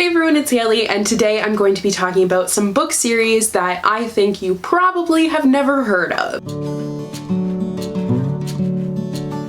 Hey everyone, it's Hailey, and today I'm going to be talking about some book series that I think you probably have never heard of.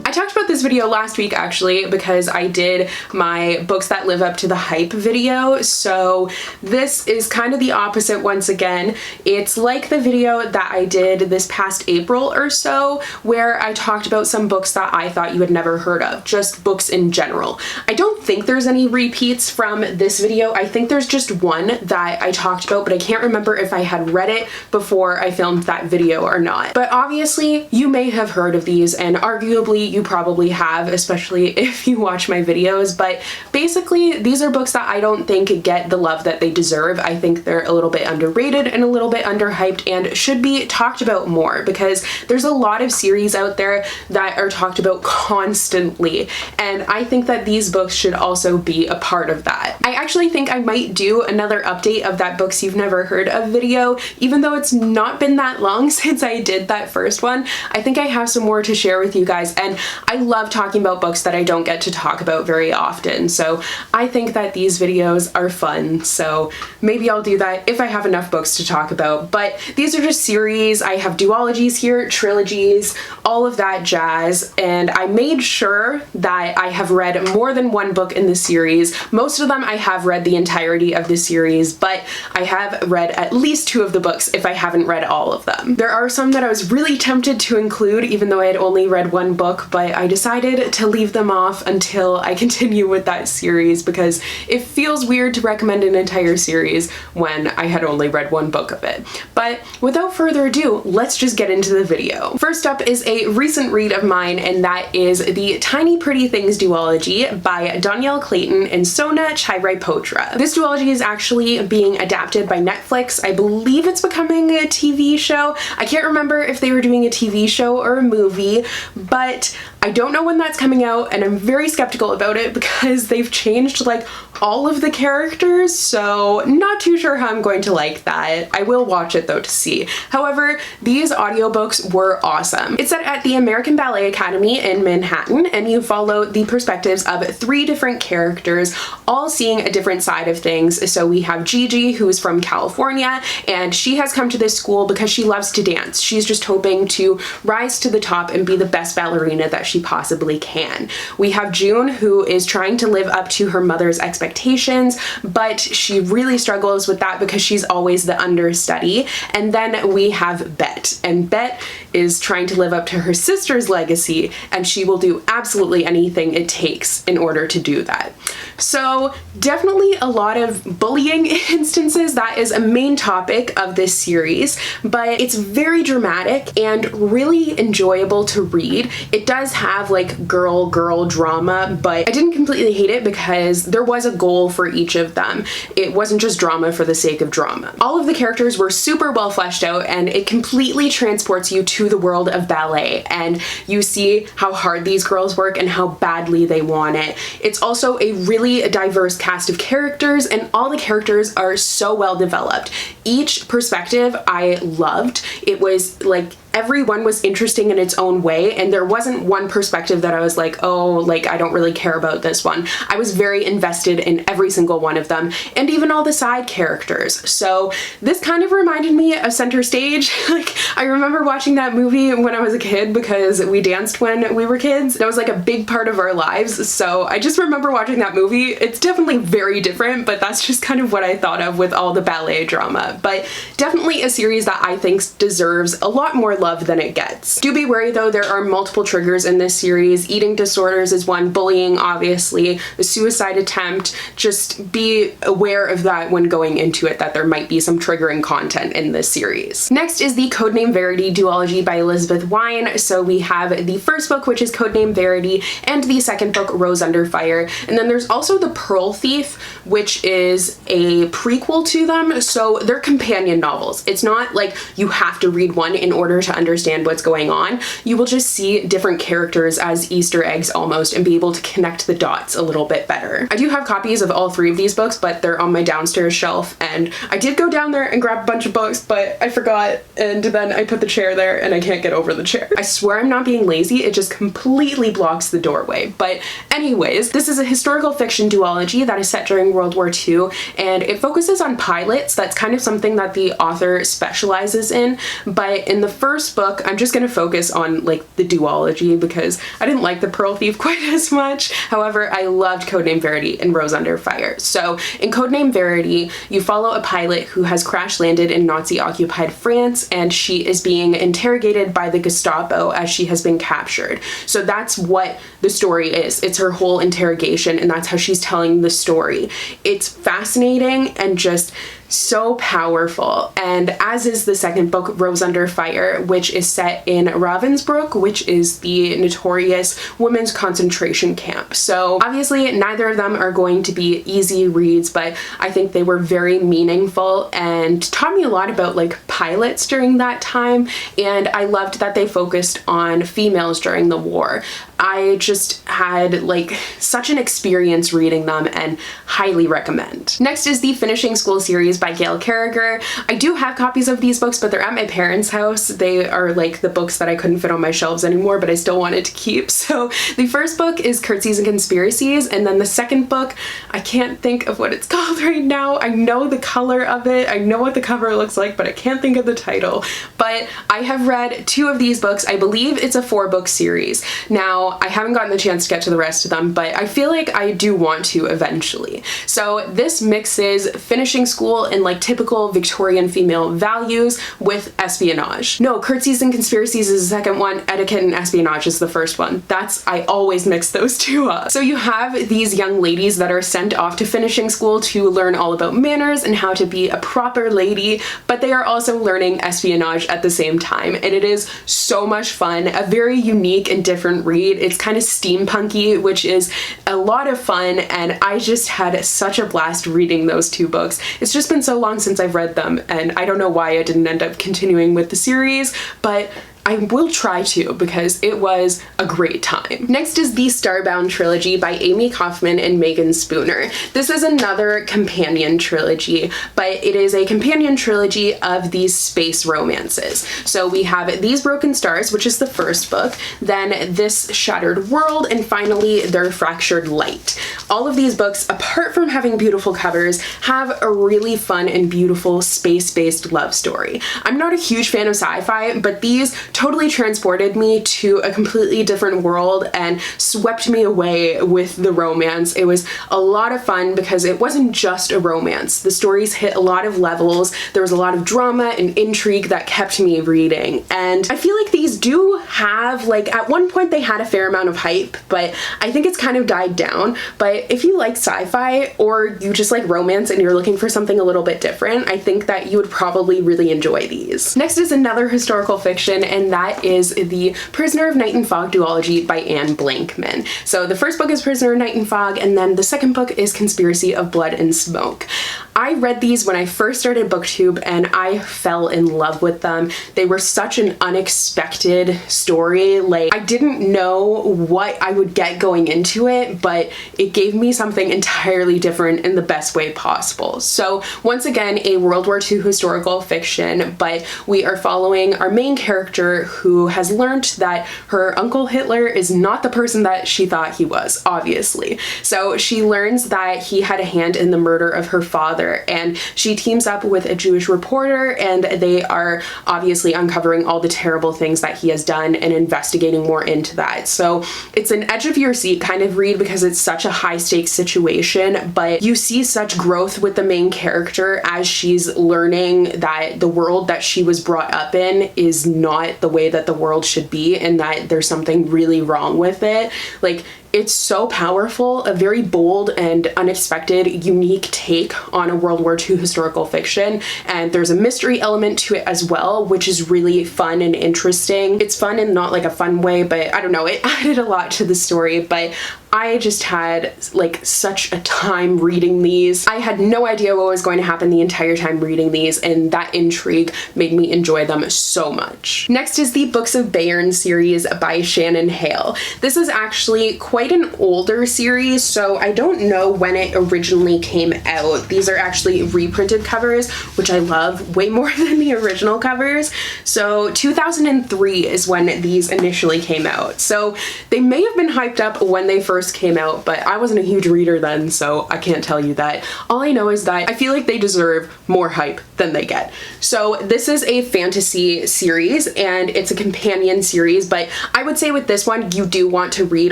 I talked about this video last week actually because I did my books that live up to the hype video, so this is kind of the opposite once again. It's like the video that I did this past April or so where I talked about some books that I thought you had never heard of, just books in general. I don't think there's any repeats from this video. I think there's just one that I talked about, but I can't remember if I had read it before I filmed that video or not. But obviously you may have heard of these, and arguably you probably have, especially if you watch my videos, but basically these are books that I don't think get the love that they deserve. I think they're a little bit underrated and a little bit underhyped and should be talked about more because there's a lot of series out there that are talked about constantly, and I think that these books should also be a part of that. I actually think I might do another update of that books you've never heard of video, even though it's not been that long since I did that first one. I think I have some more to share with you guys, and I love talking about books that I don't get to talk about very often, so I think that these videos are fun, so maybe I'll do that if I have enough books to talk about. But these are just series. I have duologies here, trilogies, all of that jazz, and I made sure that I have read more than one book in the series. Most of them I have read the entirety of the series, but I have read at least 2 of the books if I haven't read all of them. There are some that I was really tempted to include even though I had only read one book, but I decided to leave them off until I continue with that series because it feels weird to recommend an entire series when I had only read one book of it. But without further ado, let's just get into the video. First up is a recent read of mine, and that is the Tiny Pretty Things duology by Dhonielle, Clayton, and Sona, Charaipotra. This duology is actually being adapted by Netflix. I believe it's becoming a TV show. I can't remember if they were doing a TV show or a movie, but I don't know when that's coming out, and I'm very skeptical about it because they've changed like all of the characters, so not too sure how I'm going to like that. I will watch it though to see. However, these audiobooks were awesome. It's set at the American Ballet Academy in Manhattan, and you follow the perspectives of 3 different characters, all seeing a different side of things. So we have Gigi, who's from California, and she has come to this school because she loves to dance. She's just hoping to rise to the top and be the best ballerina that she possibly can. We have June, who is trying to live up to her mother's expectations, but she really struggles with that because she's always the understudy. And then we have Bet, and Bet is trying to live up to her sister's legacy, and she will do absolutely anything it takes in order to do that. So definitely a lot of bullying instances. That is a main topic of this series, but it's very dramatic and really enjoyable to read. It does have like girl drama, but I didn't completely hate it because there was a goal for each of them. It wasn't just drama for the sake of drama. All of the characters were super well fleshed out, and it completely transports you to the world of ballet, and you see how hard these girls work and how badly they want it. It's also a really diverse cast of characters, and all the characters are so well developed. Each perspective I loved. It was like everyone was interesting in its own way, and there wasn't one perspective that I was like, oh, like I don't really care about this one. I was very invested in every single one of them, and even all the side characters. So this kind of reminded me of Center Stage. Like, I remember watching that movie when I was a kid because we danced when we were kids. That was like a big part of our lives, so I just remember watching that movie. It's definitely very different, but that's just kind of what I thought of with all the ballet drama. But definitely a series that I think deserves a lot more love than it gets. Do be wary though, there are multiple triggers in this series. Eating disorders is one, bullying obviously, a suicide attempt. Just be aware of that when going into it, that there might be some triggering content in this series. Next is the Codename Verity duology by Elizabeth Wein. So we have the first book, which is Codename Verity, and the second book, Rose Under Fire. And then there's also The Pearl Thief, which is a prequel to them. So they're companion novels. It's not like you have to read one in order to understand what's going on. You will just see different characters as Easter eggs almost and be able to connect the dots a little bit better. I do have copies of all 3 of these books, but they're on my downstairs shelf, and I did go down there and grab a bunch of books, but I forgot, and then I put the chair there and I can't get over the chair. I swear I'm not being lazy, it just completely blocks the doorway. But anyways, this is a historical fiction duology that is set during World War II, and it focuses on pilots. That's kind of something that the author specializes in, but in the first book, I'm just gonna focus on like the duology because I didn't like The Pearl Thief quite as much. However, I loved Codename Verity and Rose Under Fire. So in Codename Verity, you follow a pilot who has crash landed in Nazi-occupied France, and she is being interrogated by the Gestapo as she has been captured. So that's what the story is. It's her whole interrogation, and that's how she's telling the story. It's fascinating and just so powerful, and as is the second book, Rose Under Fire, which is set in Ravensbrück, which is the notorious women's concentration camp. So obviously neither of them are going to be easy reads, but I think they were very meaningful and taught me a lot about like pilots during that time, and I loved that they focused on females during the war. I just had like such an experience reading them and highly recommend. Next is the Finishing School series by Gail Carriger. I do have copies of these books, but they're at my parents' house. They are like the books that I couldn't fit on my shelves anymore, but I still wanted to keep. So the first book is Curtsies and Conspiracies, and then the second book, I can't think of what it's called right now. I know the color of it, I know what the cover looks like, but I can't think of the title. But I have read 2 of these books. I believe it's a 4-book series. Now, I haven't gotten the chance to get to the rest of them, but I feel like I do want to eventually. So this mixes finishing school and like typical Victorian female values with espionage. No, Curtsies and Conspiracies is the second one, Etiquette and Espionage is the first one. I always mix those 2 up. So you have these young ladies that are sent off to finishing school to learn all about manners and how to be a proper lady, but they are also learning espionage at the same time, and it is so much fun, a very unique and different read. It's kind of steampunky, which is a lot of fun, and I just had such a blast reading those 2 books. It's just been so long since I've read them, and I don't know why I didn't end up continuing with the series, but I will try to because it was a great time. Next is the Starbound Trilogy by Amie Kaufman and Meagan Spooner. This is another companion trilogy, but it is a companion trilogy of these space romances. So we have These Broken Stars, which is the first book, then This Shattered World, and finally Their Fractured Light. All of these books, apart from having beautiful covers, have a really fun and beautiful space-based love story. I'm not a huge fan of sci-fi, but these totally transported me to a completely different world and swept me away with the romance. It was a lot of fun because it wasn't just a romance. The stories hit a lot of levels. There was a lot of drama and intrigue that kept me reading. And I feel like these do have, like, at one point they had a fair amount of hype, but I think it's kind of died down. But if you like sci-fi or you just like romance and you're looking for something a little bit different, I think that you would probably really enjoy these. Next is another historical fiction, and that is the Prisoner of Night and Fog duology by Blankman. So the first book is Prisoner of Night and Fog, and then the second book is Conspiracy of Blood and Smoke. I read these when I first started BookTube and I fell in love with them. They were such an unexpected story. Like, I didn't know what I would get going into it, but it gave me something entirely different in the best way possible. So once again, a World War II historical fiction, but we are following our main character who has learned that her Uncle Hitler is not the person that she thought he was, obviously. So she learns that he had a hand in the murder of her father, and she teams up with a Jewish reporter, and they are obviously uncovering all the terrible things that he has done and investigating more into that. So it's an edge of your seat kind of read because it's such a high stakes situation, but you see such growth with the main character as she's learning that the world that she was brought up in is not the way that the world should be, and that there's something really wrong with it. Like, It's so powerful, a very bold and unexpected, unique take on a World War II historical fiction, and there's a mystery element to it as well, which is really fun and interesting. It's fun in not like a fun way, but I don't know, it added a lot to the story, but I just had like such a time reading these. I had no idea what was going to happen the entire time reading these, and that intrigue made me enjoy them so much. Next is the Books of Bayern series by Shannon Hale. This is actually quite an older series, so I don't know when it originally came out. These are actually reprinted covers, which I love way more than the original covers. So 2003 is when these initially came out. So they may have been hyped up when they first came out, but I wasn't a huge reader then, so I can't tell you that. All I know is that I feel like they deserve more hype than they get. So this is a fantasy series, and it's a companion series, but I would say with this one, you do want to read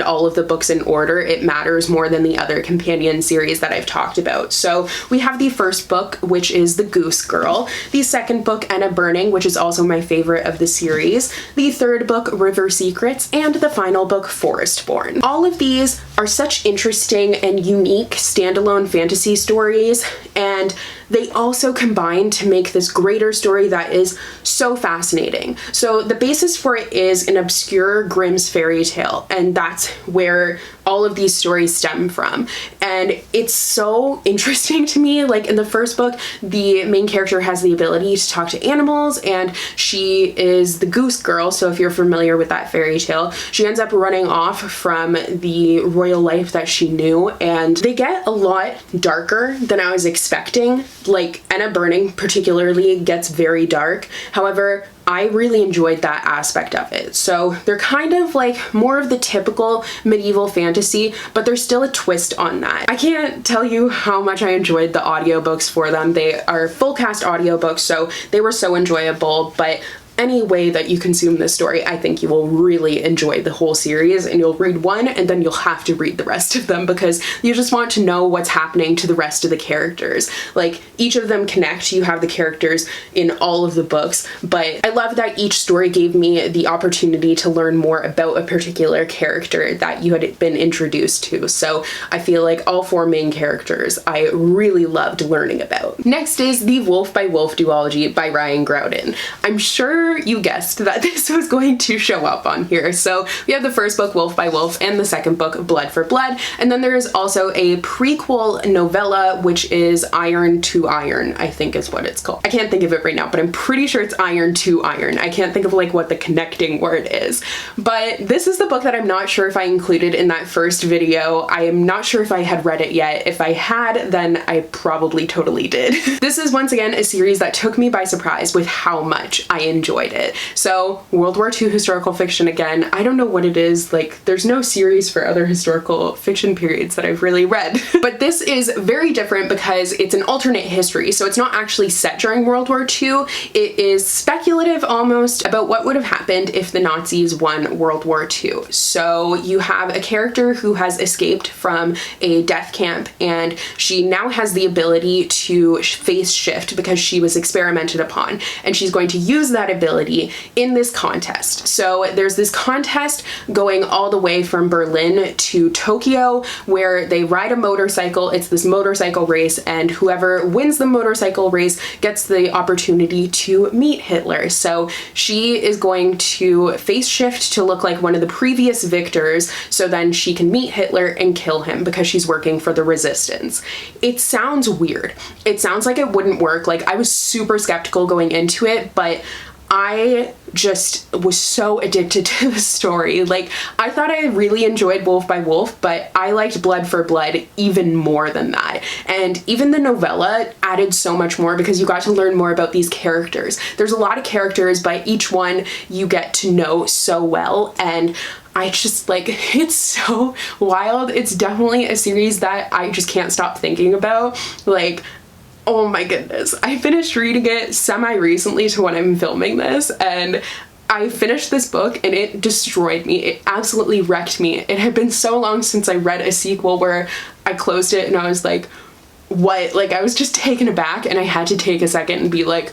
all of the books in order. It matters more than the other companion series that I've talked about. So we have the first book, which is The Goose Girl, the second book, Enna Burning, which is also my favorite of the series, the third book, River Secrets, and the final book, Forestborn. All of these are such interesting and unique standalone fantasy stories, and they also combine to make this greater story that is so fascinating. So the basis for it is an obscure Grimm's fairy tale, and that's where all of these stories stem from. And it's so interesting to me. Like in the first book, the main character has the ability to talk to animals, and she is the Goose Girl. So if you're familiar with that fairy tale, she ends up running off from the royal life that she knew, and they get a lot darker than I was expecting. Like Enna Burning particularly gets very dark. However, I really enjoyed that aspect of it. So they're kind of like more of the typical medieval fantasy, but there's still a twist on that. I can't tell you how much I enjoyed the audiobooks for them. They are full cast audiobooks, so they were so enjoyable, but any way that you consume this story, I think you will really enjoy the whole series, and you'll read one and then you'll have to read the rest of them because you just want to know what's happening to the rest of the characters. Like each of them connect, you have the characters in all of the books, but I love that each story gave me the opportunity to learn more about a particular character that you had been introduced to. So I feel like all four main characters I really loved learning about. Next is the Wolf by Wolf duology by Ryan Graudin. I'm sure you guessed that this was going to show up on here. So we have the first book, Wolf by Wolf, and the second book, Blood for Blood. And then there is also a prequel novella, which is Iron to Iron, I think is what it's called. I can't think of it right now, but I'm pretty sure it's Iron to Iron. I can't think of like what the connecting word is. But this is the book that I'm not sure if I included in that first video. I am not sure if I had read it yet. If I had, then I probably totally did. This is once again a series that took me by surprise with how much I enjoyed it. So World War II historical fiction again. I don't know what it is, like there's no series for other historical fiction periods that I've really read. But this is very different because it's an alternate history, so it's not actually set during World War II. It is speculative almost about what would have happened if the Nazis won World War II. So you have a character who has escaped from a death camp, and she now has the ability to face shift because she was experimented upon, and she's going to use that ability in this contest. So there's this contest going all the way from Berlin to Tokyo where they ride a motorcycle. It's this motorcycle race, and whoever wins the motorcycle race gets the opportunity to meet Hitler. So she is going to face shift to look like one of the previous victors, so then she can meet Hitler and kill him because she's working for the resistance. It sounds weird. It sounds like it wouldn't work. Like I was super skeptical going into it, but I just was so addicted to the story. Like I thought I really enjoyed Wolf by Wolf, but I liked Blood for Blood even more than that. And even the novella added so much more because you got to learn more about these characters. There's a lot of characters, but each one you get to know so well, and I just like, it's so wild. It's definitely a series that I just can't stop thinking about. Like, oh my goodness. I finished reading it semi-recently to when I'm filming this, and I finished this book and it destroyed me. It absolutely wrecked me. It had been so long since I read a sequel where I closed it and I was like, what? Like I was just taken aback, and I had to take a second and be like,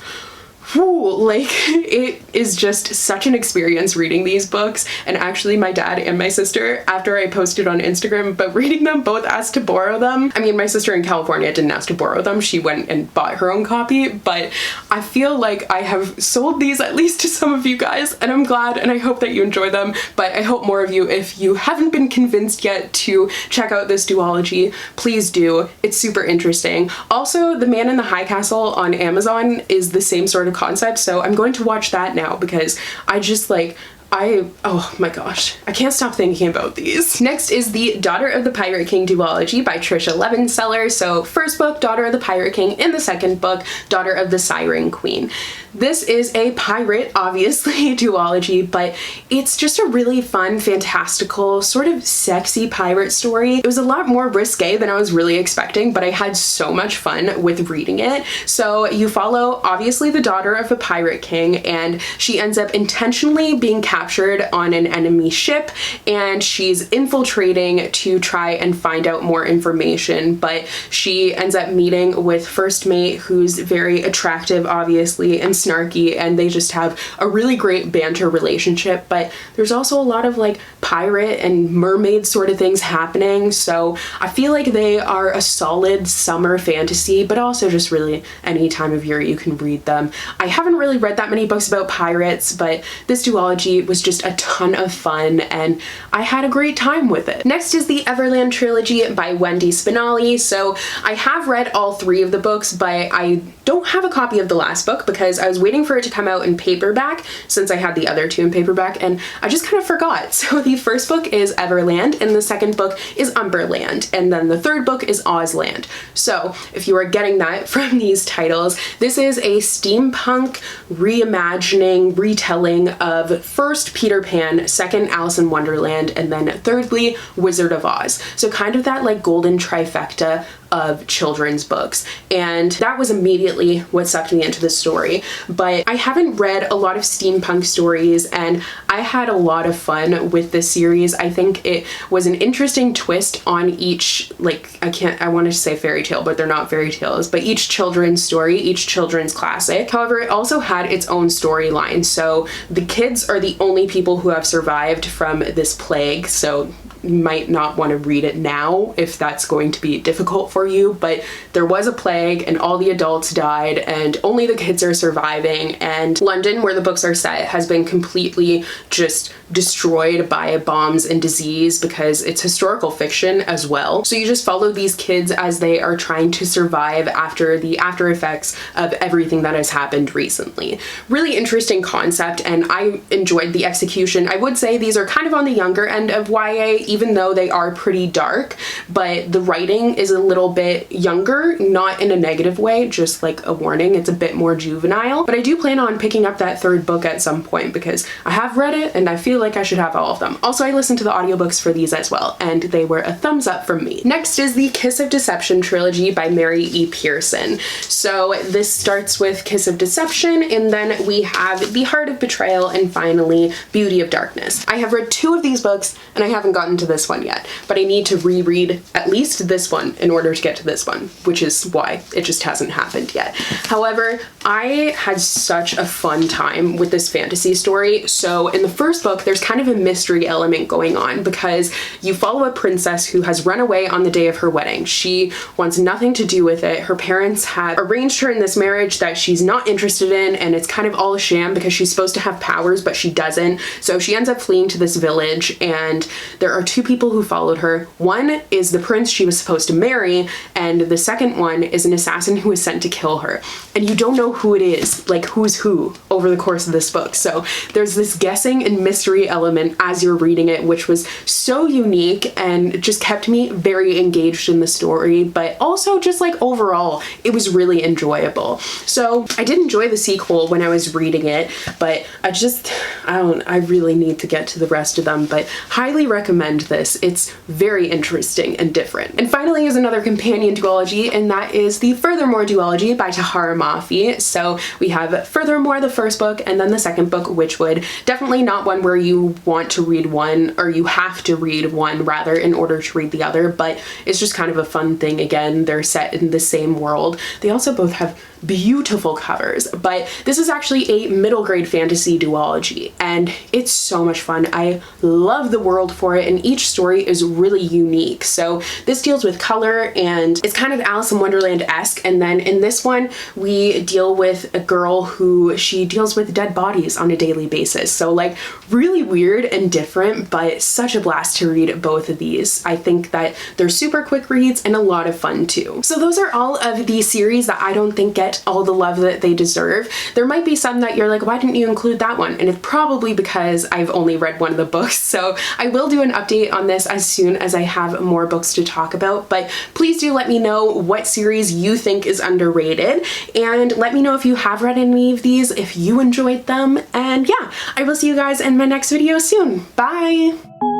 whew, like it is just such an experience reading these books. And actually my dad and my sister, after I posted on Instagram about reading them, both asked to borrow them. I mean, my sister in California didn't ask to borrow them, she went and bought her own copy, but I feel like I have sold these at least to some of you guys, and I'm glad, and I hope that you enjoy them. But I hope more of you, if you haven't been convinced yet to check out this duology, please do. It's super interesting. Also, The Man in the High Castle on Amazon is the same sort of concept, so I'm going to watch that now because I just like, oh my gosh, I can't stop thinking about these. Next is the Daughter of the Pirate King duology by Tricia Levenseller. So first book, Daughter of the Pirate King, in the second book, Daughter of the Siren Queen. This is a pirate, obviously, duology, but it's just a really fun, fantastical, sort of sexy pirate story. It was a lot more risque than I was really expecting, but I had so much fun with reading it. So you follow, obviously, the daughter of a pirate king, and she ends up intentionally being captured on an enemy ship, and she's infiltrating to try and find out more information, but she ends up meeting with first mate, who's very attractive, obviously, and snarky, and they just have a really great banter relationship. But there's also a lot of like pirate and mermaid sort of things happening, so I feel like they are a solid summer fantasy, but also just really any time of year you can read them. I haven't really read that many books about pirates, but this duology was just a ton of fun and I had a great time with it. Next is the Everland Trilogy by Wendy Spinale. So I have read all three of the books, but I don't have a copy of the last book because I was waiting for it to come out in paperback since I had the other two in paperback, and I just kind of forgot. So the first book is Everland, and the second book is Umberland, and then the third book is Ozland. So if you are getting that from these titles, this is a steampunk reimagining, retelling of first Peter Pan, second Alice in Wonderland, and then thirdly Wizard of Oz. So kind of that like golden trifecta of children's books, and that was immediately what sucked me into the story. But I haven't read a lot of steampunk stories, and I had a lot of fun with this series. I think it was an interesting twist on each, like, I want to say fairy tale, but they're not fairy tales, but each children's story, each children's classic. However, it also had its own storyline. So the kids are the only people who have survived from this plague, so you might not want to read it now if that's going to be difficult for you, but there was a plague and all the adults died and only the kids are surviving, and London, where the books are set, has been completely just destroyed by bombs and disease because it's historical fiction as well. So you just follow these kids as they are trying to survive after the after effects of everything that has happened recently. Really interesting concept, and I enjoyed the execution. I would say these are kind of on the younger end of YA, even though they are pretty dark, but the writing is a little bit younger, not in a negative way, just like a warning, it's a bit more juvenile. But I do plan on picking up that third book at some point because I have read it and I feel like I should have all of them. Also, I listened to the audiobooks for these as well, and they were a thumbs up from me. Next is the Kiss of Deception trilogy by Mary E. Pearson. So this starts with Kiss of Deception, and then we have The Heart of Betrayal, and finally Beauty of Darkness. I have read two of these books and I haven't gotten to this one yet, but I need to reread at least this one in order to get to this one, which is why it just hasn't happened yet. However, I had such a fun time with this fantasy story. So in the first book, there's kind of a mystery element going on because you follow a princess who has run away on the day of her wedding. She wants nothing to do with it. Her parents have arranged her in this marriage that she's not interested in, and it's kind of all a sham because she's supposed to have powers, but she doesn't. So she ends up fleeing to this village, and there are two people who followed her. One is the prince she was supposed to marry, and the second one is an assassin who was sent to kill her. And you don't know who it is, like who's who, over the course of this book. So there's this guessing and mystery element as you're reading it, which was so unique and just kept me very engaged in the story, but also just like overall, it was really enjoyable. So I did enjoy the sequel when I was reading it, but I really need to get to the rest of them, but highly recommend this. It's very interesting and different. And finally is another companion duology, and that is the Furthermore duology by Tahereh Mafi. So we have Furthermore, the first book, and then the second book, Witchwood. Definitely not one where you want to read one, or you have to read one rather in order to read the other, but it's just kind of a fun thing. Again, they're set in the same world. They also both have beautiful covers, but this is actually a middle grade fantasy duology, and it's so much fun. I love the world for it, and each story is really unique. So this deals with color, and it's kind of Alice in Wonderland-esque, and then in this one we deal with a girl who she deals with dead bodies on a daily basis. So like really weird and different, but such a blast to read both of these. I think that they're super quick reads and a lot of fun too. So those are all of the series that I don't think get all the love that they deserve. There might be some that you're like, why didn't you include that one? And it's probably because I've only read one of the books. So I will do an update on this as soon as I have more books to talk about, but please do let me know what series you think is underrated, and let me know if you have read any of these, if you enjoyed them, and yeah, I will see you guys in my next video soon. Bye!